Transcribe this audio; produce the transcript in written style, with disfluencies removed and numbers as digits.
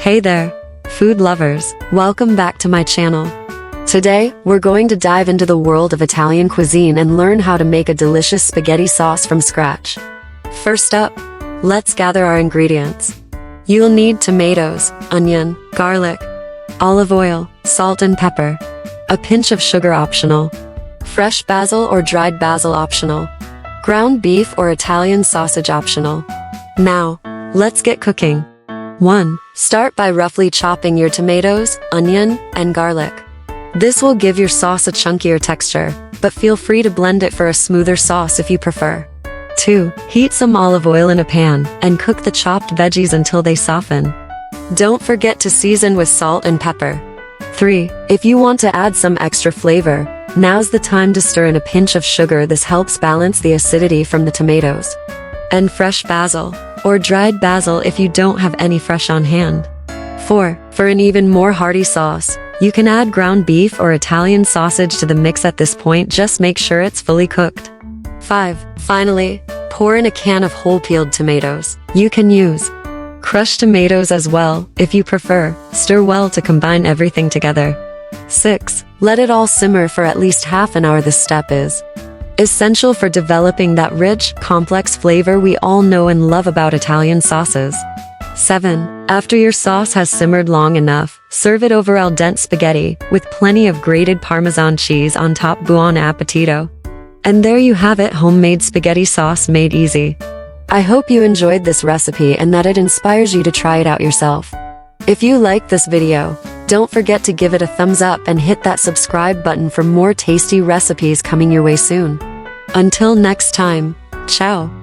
Hey there, food lovers, welcome back to my channel. Today, we're going to dive into the world of Italian cuisine and learn how to make a delicious spaghetti sauce from scratch. First up, let's gather our ingredients. You'll need tomatoes, onion, garlic, olive oil, salt and pepper, a pinch of sugar optional, fresh basil or dried basil optional, ground beef or Italian sausage optional. Now, let's get cooking. 1. Start by roughly chopping your tomatoes, onion, and garlic. This will give your sauce a chunkier texture, but feel free to blend it for a smoother sauce if you prefer. 2. Heat some olive oil in a pan and cook the chopped veggies until they soften. Don't forget to season with salt and pepper. 3. If you want to add some extra flavor, now's the time to stir in a pinch of sugar. This helps balance the acidity from the tomatoes. And fresh basil, or dried basil if you don't have any fresh on hand. 4. For an even more hearty sauce, you can add ground beef or Italian sausage to the mix at this point. Just make sure it's fully cooked. 5. Finally, pour in a can of whole peeled tomatoes. You can use crushed tomatoes as well, if you prefer. Stir well to combine everything together. 6. Let it all simmer for at least half an hour. This step is essential for developing that rich, complex flavor we all know and love about Italian sauces. 7. After your sauce has simmered long enough, serve it over al dente spaghetti, with plenty of grated Parmesan cheese on top. Buon appetito! And there you have it, homemade spaghetti sauce made easy. I hope you enjoyed this recipe and that it inspires you to try it out yourself. If you liked this video, don't forget to give it a thumbs up and hit that subscribe button for more tasty recipes coming your way soon. Until next time, ciao!